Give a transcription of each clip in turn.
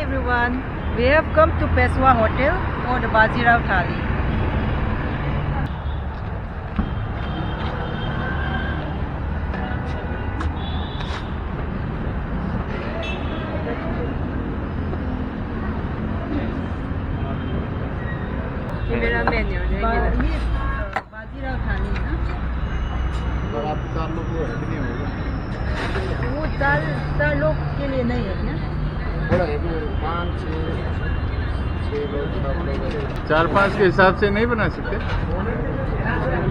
everyone, we have come to Peshwa Hotel for the Bajirao Thali. ये मेरा menu है ये बाजीराव थाली ना। और आप 4 लोग वो है कि नहीं होगा? वो 4 लोग के लिए नहीं है क्या? थोड़ा है कि 5 6 लोग 7 लोग 4-5 के हिसाब से नहीं बना सकते।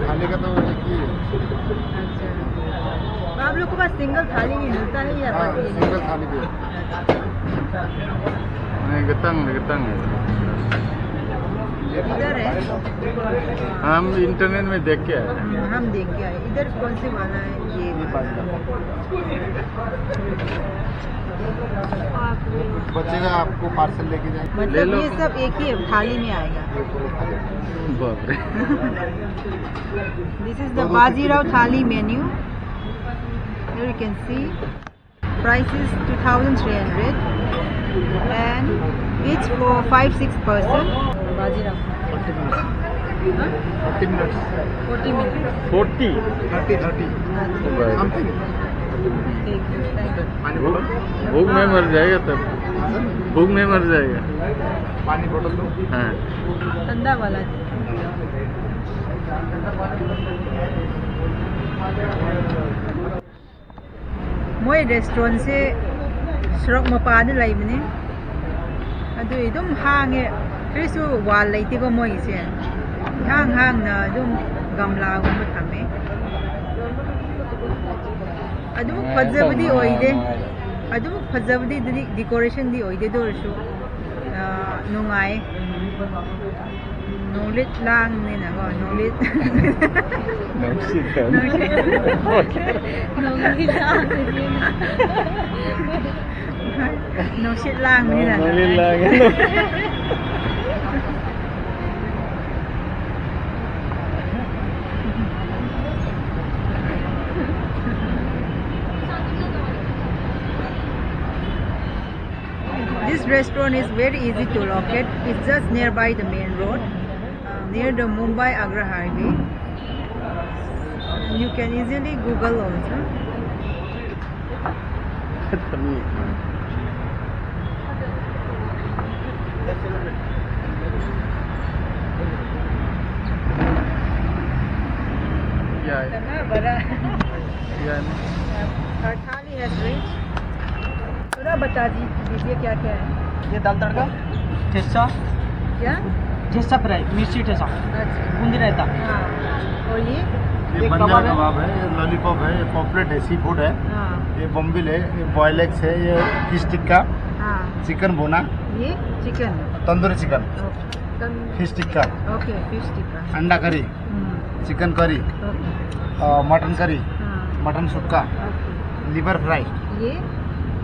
खाने का तो एक ही है। अच्छा, आप लोग के पास सिंगल थाली भी मिलता है या हाँ, बस सिंगल थाली भी है। नहीं, गतंग है। इधर है? हम इंटरनेट में देख के आए। हम देख के आए। इधर कौन से वाला है? ये बचेगा आपको पार्सल लेके जाए। ले मतलब लो। ये सब एक ही थाली में आएगा। बाप रे। This is the Bajirao Thali menu. Here you can see price is 2,300 and each for 5-6 person. Bajirao. 40 minutes। Huh? 40 minutes। 40 minutes. 40 30 something. Thank you. भूख में मर जाएगा तब। भूख में मर जाएगा। पानी बोतल दो। हाँ। ठंडा वाला। मोई रेस्टोरेंट से सरक मपान लाइबने अदु इदुम हांगे फिरसु वाल लेतेको मोइसे हांग ना अदुम गमलागुम थमे अदुम फजबदी ओइदे अदुम फजबदी डेकोरेशन दी ओइदे दोरसु नुंगाई नोलिट लांग ने ना को नोलिट No shit lang nila. This restaurant is very easy to locate. It's just nearby the main road, near the Mumbai-Agra highway. You can easily Google also. Our thali has reached. थोड़ा बता दीजिए क्या क्या है? ये दाल तड़का, ठेसा, क्या? ठेसा फ्राई, मिर्ची ठेसा, अच्छा। बूंदी रायता। हाँ। और ये? ये बंजर कबाब है, ये लॉलीपॉप है, ये पॉपलेट है, सी फूड है, हाँ। ये बम्बिल है, ये बॉयल एग्स है, ये फिश टिक्का, हाँ। चिकन बोना, ये chicken. Tandoori chicken, okay. Fish tikka, okay, fish tikka. अंडा करी, chicken curry, okay. Mutton curry, हाँ। मटन सुक्का, ओके। लिवर फ्राई,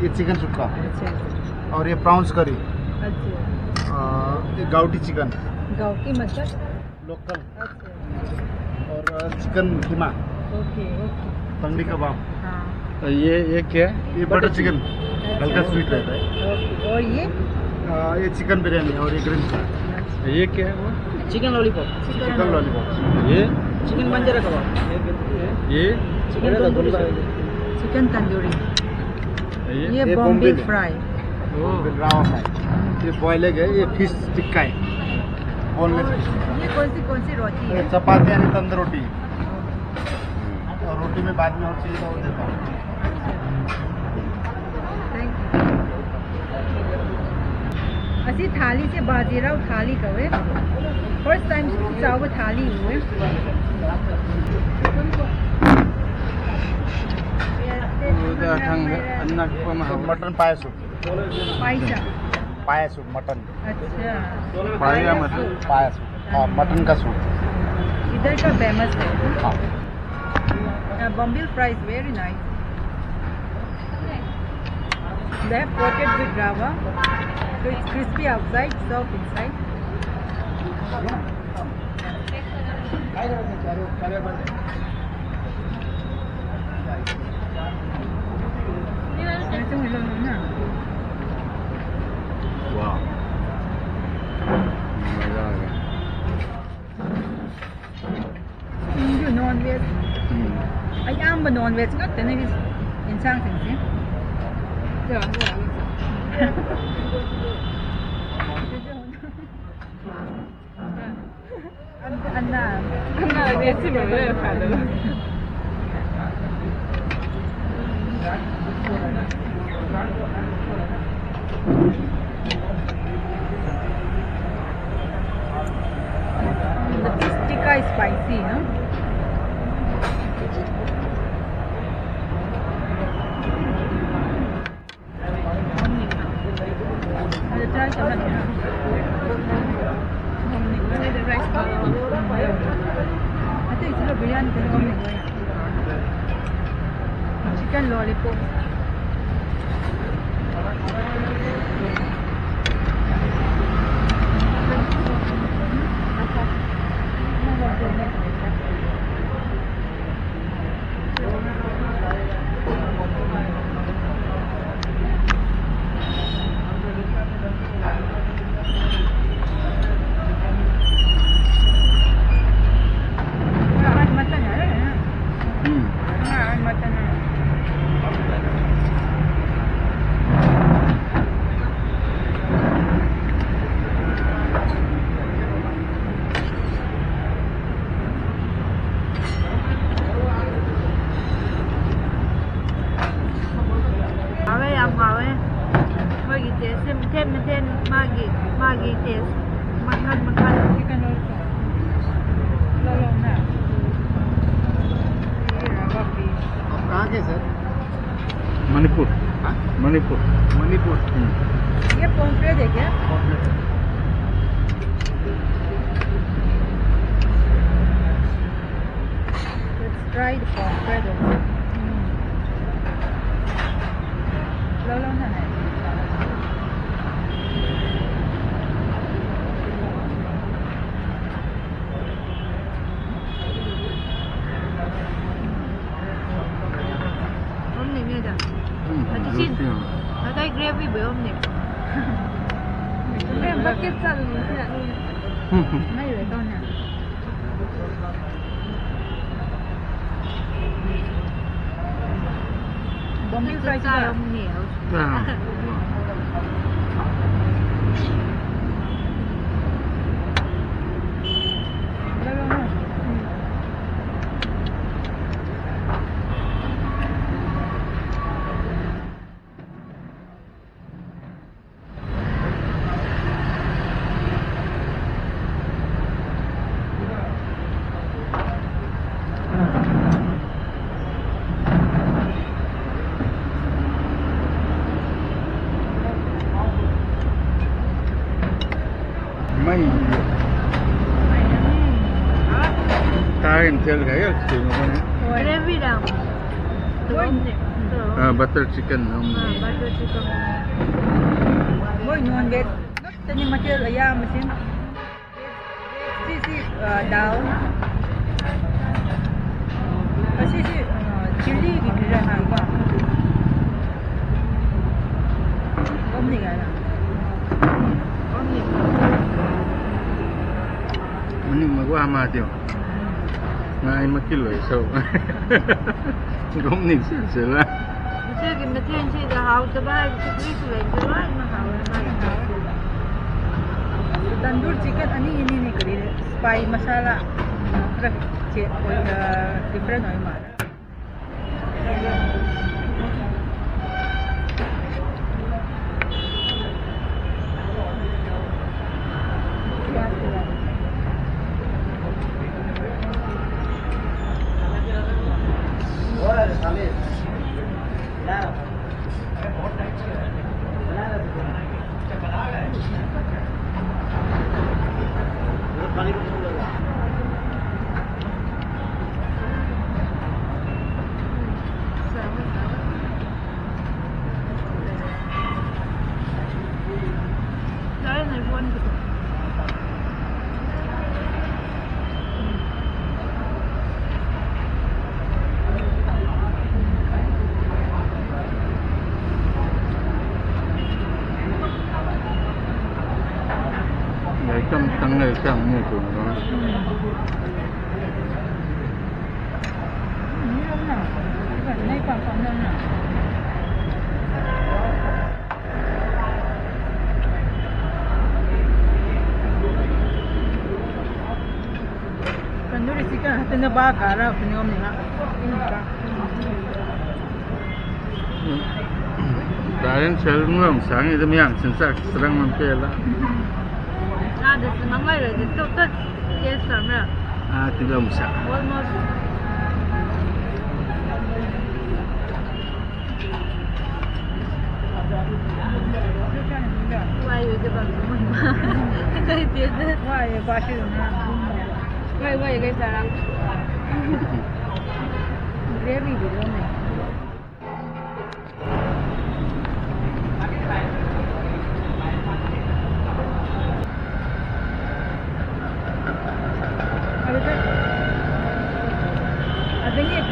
ये चिकन सुक्का, अच्छा। और ये प्राउंस करी, अच्छा। ये गाउटी चिकन, गाउटी मतलब? लोकल, अच्छा। और चिकन कीमा, ओके, ओके। तंगड़ी कबाब, हाँ। तो ये क्या है? ये बटर चिकन, हल्का स्वीट रहता है। ओके। और ये चिकन बिरयानी और ये ग्रीन फ्राई। ये क्या है वो? चिकन लॉलीपॉप, चिकन लॉलीपॉप, ये चिकन बंजर कबाब, ये चिकन तंदूरी, चिकन तंदूरी। ये ये ये बॉम्बे बॉम्बिल है। फ्राई। रावा फ्राई, ये बॉयल एग है, ये फिश टिक्का है, बोनलेस फिश टिक्का। ये कौन सी रोटी ये है? चपाती यानी तंदूर रोटी, और रोटी में बाद में और चीज़ और देता हूँ। Thank you. असी थाली से बाजीराव थाली कवे फर्स्ट टाइम चाव थाली हुए। मटन पाया सूप, पाइसा। पाया सूप मटन, अच्छा। पाया मतलब पाया सूप, हाँ मटन का सूप। इधर का फेमस है। हाँ। Bombil fry is very nice. They have coated with rava, so it's crispy outside, soft inside. non-veg kat ni insang sih. 네, 맞아요. Anna. 하나 내 집을 왜 가는 The fish tikka is spicy, no? Ada try sama ni. the rice ball. Ito ito biryani ko kami ko. Chicken lollipop. Magi taste. Makan. Chicken also. Lolo na. आप कहाँ के sir? Manipur Manipur Manipur. ये pomfret है क्या? Let's try the pॉम्फ्रेट also. Lolo na है. Ada gravy belum nih? 그냥 먹겠다는 그냥 Mấy rồi con nè. Bông biết fry chưa? Bông nhiều. Kain tel gaya sini Gravy daw. butter chicken Butter chicken. Boy, non-veg. Tani material ayam mesin. Sisi daun. Sisi chili gitu dah apa. Om ni kan? Om ni. Mending magwa mati ngai makilo so gom ning sila Chứ cái material chỉ là hậu cho ba cái clip lên cho ba mà hậu là tandoor chicken ini kali spice masala different hoy mà tăng này sang mua của nó Mấy còn còn hơn nữa. Tandoori chicken hatna ba kara apne om na. Darin chelung sang itu yang sensak serang mampela. Ada semangat ada tu tu yes sama. Ah, tidak usah. Almost. Why you give us money? Cái tiền đó. Why ba shi na. Why cái sao? Gravy भी दो में.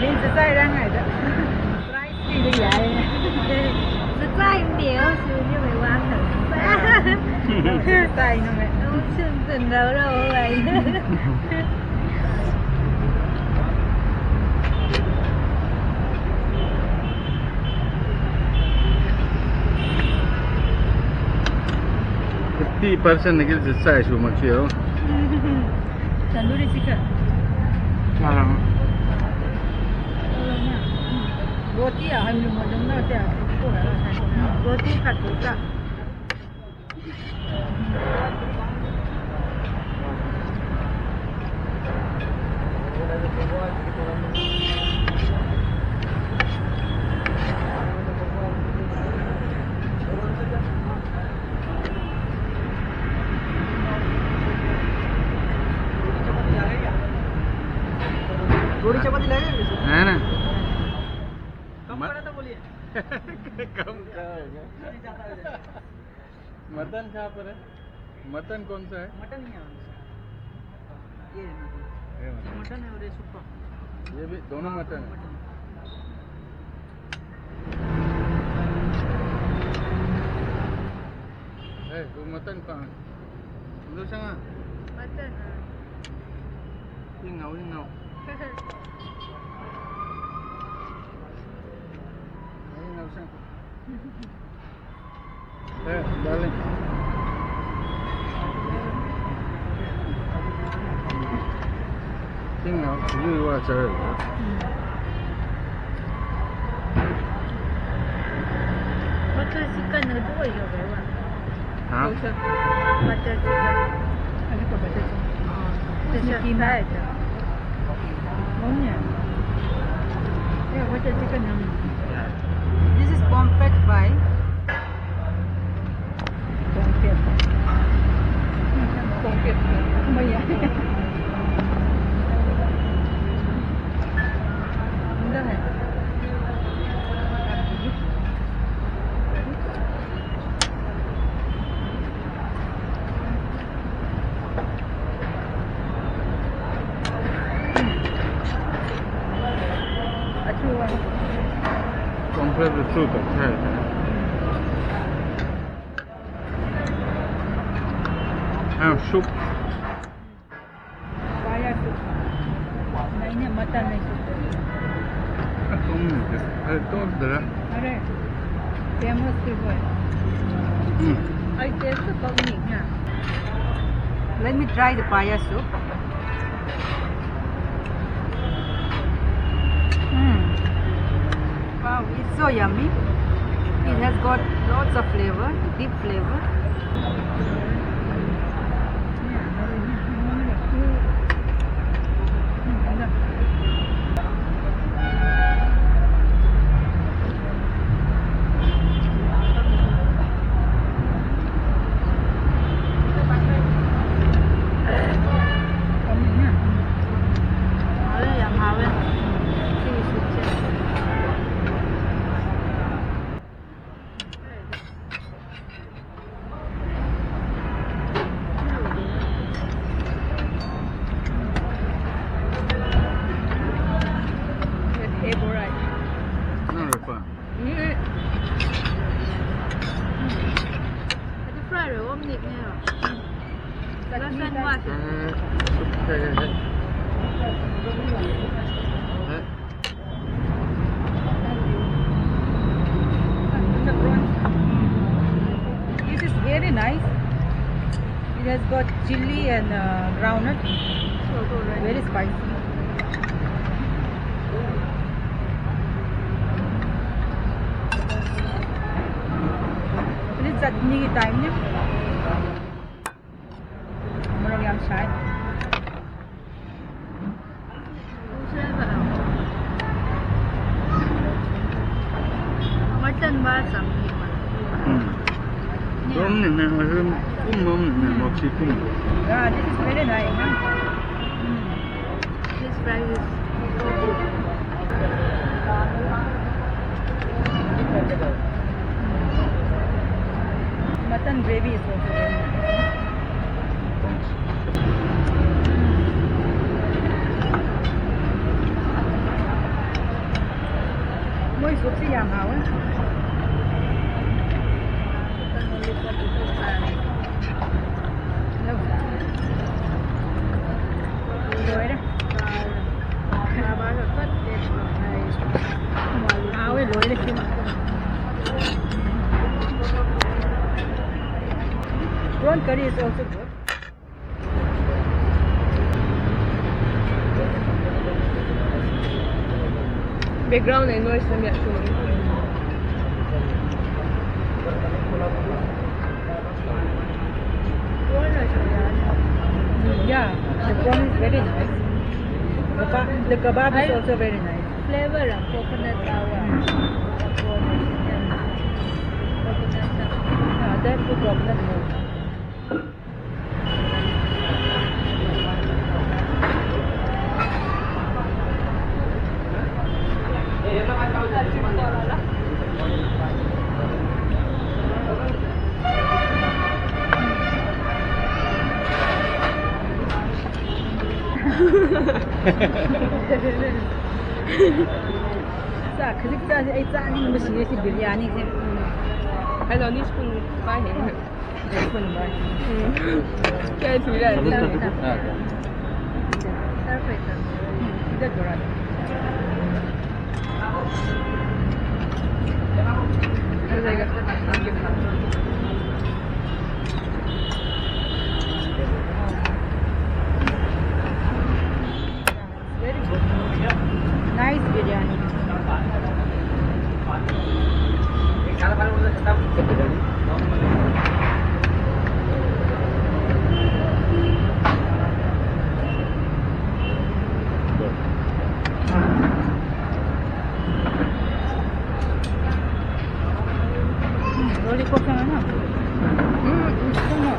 Lên sẽ tay ra ngày đó. Price đi vậy. Sẽ tay nhiều chứ như vậy quá thật. Tay nó mẹ. Không chừng từng đâu vậy. Fifty percent nikil sisa isu maksio. Tandoori chicken. Jarang. Roti à hay mình muốn nó sẽ cô là roti cắt ra. रोटी चपाती लगेगा है ना? कम पड़ा तो बोलिए कम क्या होगा? Mutton कहाँ पर है? मटन कौन सा है? मटन नहीं है ये ये मटन। मटन है और ये सुपर ये भी दोनों मटन है। वो मटन कहाँ है? उधर संगा? Mutton. ये ngầu. Ini nggak usah. Balik. Tinggal dulu aja. Butter chicken itu apa ya, Pak? Hah? Butter chicken. Ada apa baca tu? Itu kima aja. Oh ni. Ya baca chicken yang. This is pomfret fry. Pomfret. Pomfret. Banyak. Enggak है. Komplit itu tak ada. Soup. Paya soup. Nah ini mutton ni soup. Itu dah. Ada. Famous soup है. I taste the bawang niya. Let me try the paya soup. Wow, it's so yummy. It has got lots of flavor, deep flavor. nice. It has got chili and groundnut. Very spicy. This chutney time ne. Morong yam chai. Mutton ba something. Cũng này nè, mà hơn cũng mông này nè, một xí cũng. Yeah, this is very nice. Huh? This rice is so good. Mutton gravy is also very nice. Mỗi suất thì giảm hảo á. Rồi đó. Áo ấy lối đấy chứ mà. Prawn curry is also good. Background and noise from that too. Yeah, the prawn is very nice. The kebab is also very nice. Flavor of coconut sour. Yeah, that's the coconut milk. Sa klik ta ai ta ni mu shi shi biryani sai. I don't need spoon by him. Spoon ba. Kaya tira. Perfect. Ida dora. Very good. Nice biryani. Lollipop yang mana? Sama.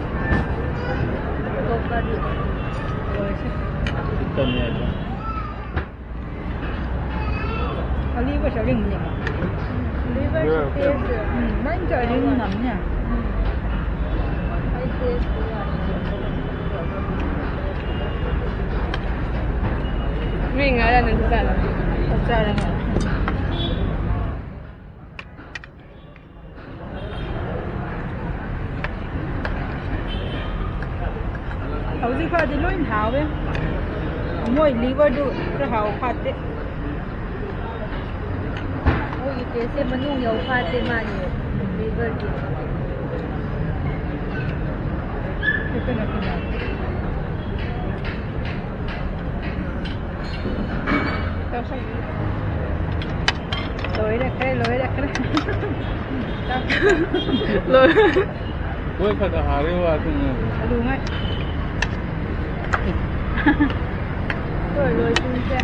Kokari. Hitamnya aja. Liver sa ring ni. Liver Yeah, taste. Main ka ring namnya. I taste. Ring ada nanti sana. Cara nga. Hầu như pha thì lối hào ấy. Mỗi liver do cái hào phát đấy. Oh, you taste manung yaw pati man yun. Liver din. Ito na sila. Lối ra cái. Koई पता हारे हुआ तुम Alu nga. Rồi rồi chung sẽ.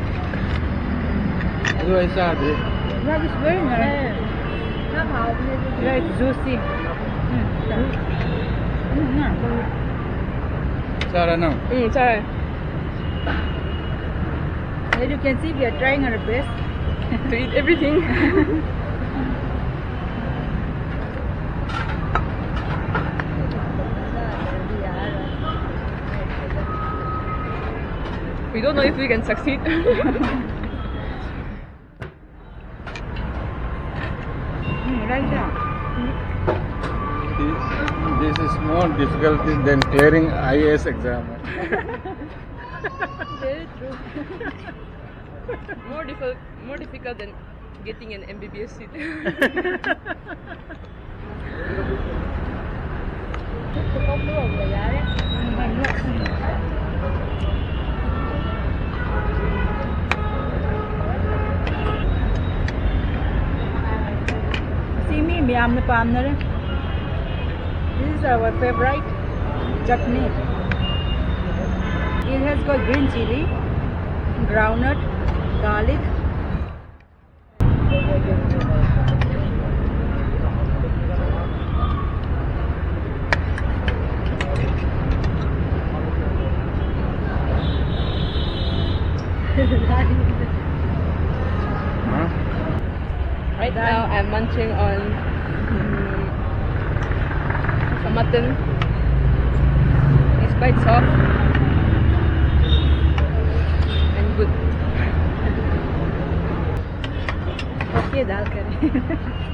जो ऐसा दे That is very nice. Nó hộp như thế. Yeah, it's juicy. सारा ना Sorry. As you can see, we are trying our best. To eat everything. We don't know if we can succeed. Right now. this is more difficult than clearing IAS exam. Very true. More difficult than getting an MBBS seat. Không được rồi giá đấy. Simi miyam na pam na rin. This is our favorite chutney. It has got green chili, groundnut, garlic. Right now I'm munching on some mutton. It's quite soft and good. Okay, dal kare.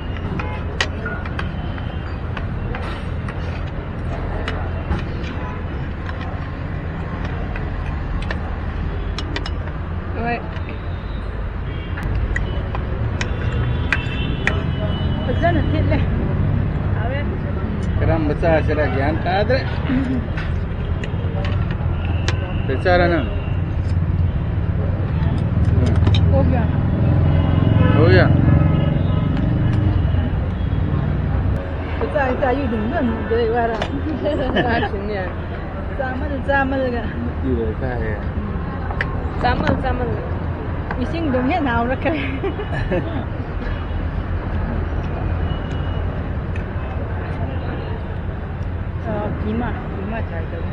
Alright. Pazana thile. Ave. Karam baca acara gyan kadre. Bicara na. Ho gaya. हो गया Pazza yu dum dum de wara. Action Chamal ga. ये रहता है Samal. Ising dum he naw ra kare. Kima try karo.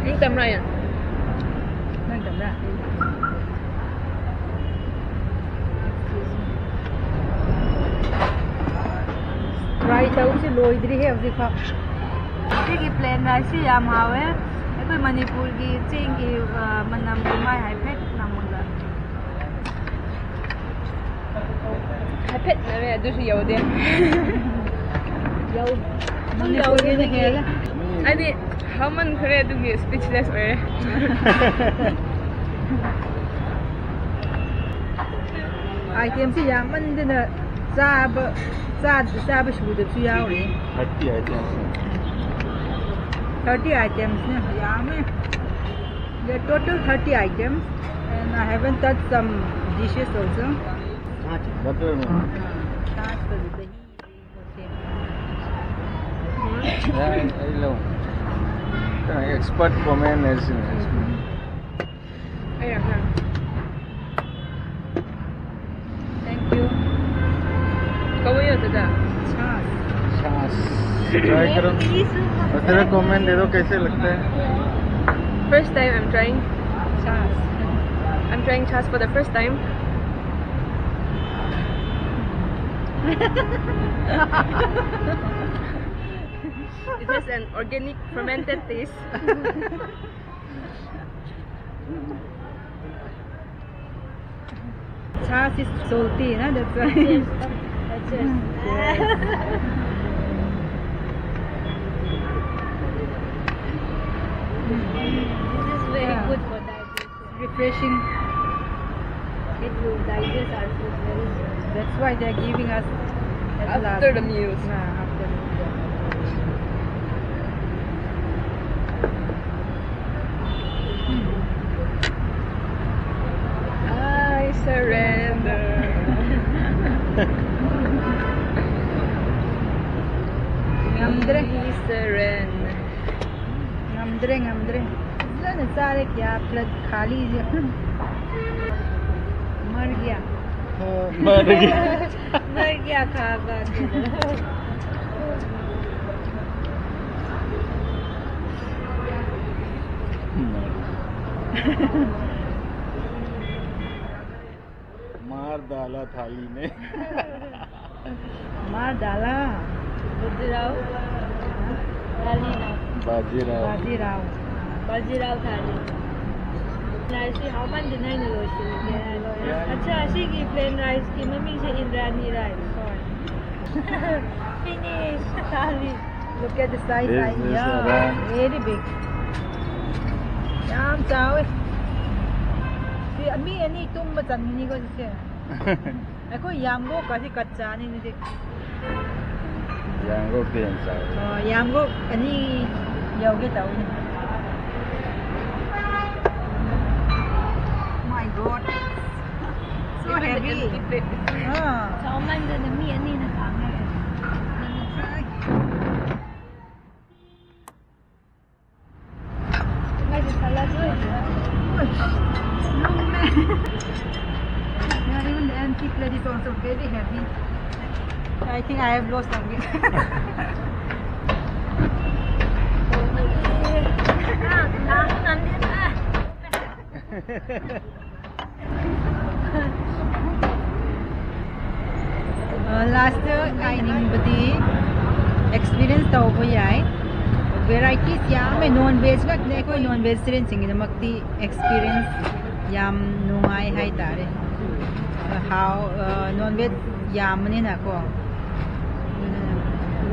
Yung tamra yan. Nang tamra. Try tau si loidri hai abdi kha. Cái plain rice si yam hawe. Ito Manipur ki ching ki manam kumai hai pet namaga. Hai pet na re adu si yaude. Yau. Manipur ni hela. Adi haman kare adu ki speechless ore. Item si yaman din na sa ba shu de chu yao ri. 30 items 30 items ne yam hai. There are total 30 items and I haven't touched some dishes also. Butter में Start with the I low expert comment है Ayan ha. Thank you. Kawo yun tada. Chas. Try करो और तेरा comment दे दो कैसे लगता है First time I'm trying. Chas. I'm trying chas for the first time. It has an organic fermented taste. Chas is salty, na? That's why. That's it. This is very Yeah. good for digestion. Refreshing. It will digest our food very well. That's why they're giving us at After last. the meals. Yeah, after the meal. I surrender. Ngamdre. He surrender. Ngamdre. Sana सारे क्या plus खाली मर गया मर गया मर गया खा खा के. मार डाला थाली ने मार डाला Bajirao Thali na. Bajirao Bajirao Thali. Rice how much din hai nilo shi. Acha ashi ki plain rice ki mami se Indrani rice. Finish thali. Look at the size. This is Yeah, around- very big. Yam chao ấy. Thì anh mi anh tum mà chẳng như có gì chứ. Ai có yam go cả thì cắt chán này đi. Yang có tiền sao? Yam go ani dầu cái tàu này. My God, so heavy. Sauman din na mi ani na kanga. Ngay di salah tu. No man. Yeah, even the empty plate is also very heavy. I think I have lost something. Last I badi experience tau bo yai varieties yam non veg ngak ne koi non vegetarian sing na makti experience yam nungai hai tare how non veg yam ne na ko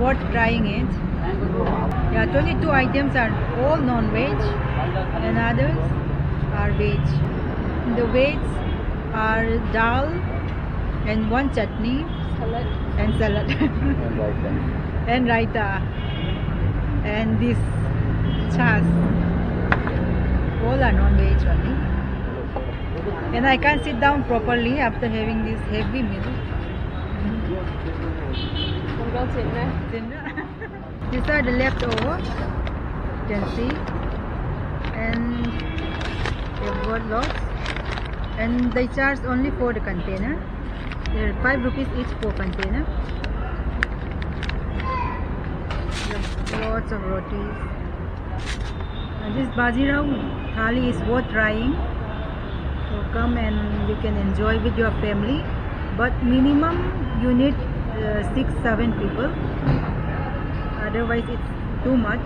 worth trying it. Yeah, 22 items are all non-veg and others are veg. The veg are dal and one chutney and salad and raita and this chas. All are non-veg only. And I can't sit down properly after having this heavy meal. These are the leftover, you can see, and they've got lots, and they charge only for the container. There are 5 rupees each for container. There's lots of rotis. And this Bajirao Thali is worth trying. So come and you can enjoy with your family, but minimum you need 6-7 people. Otherwise it's too much.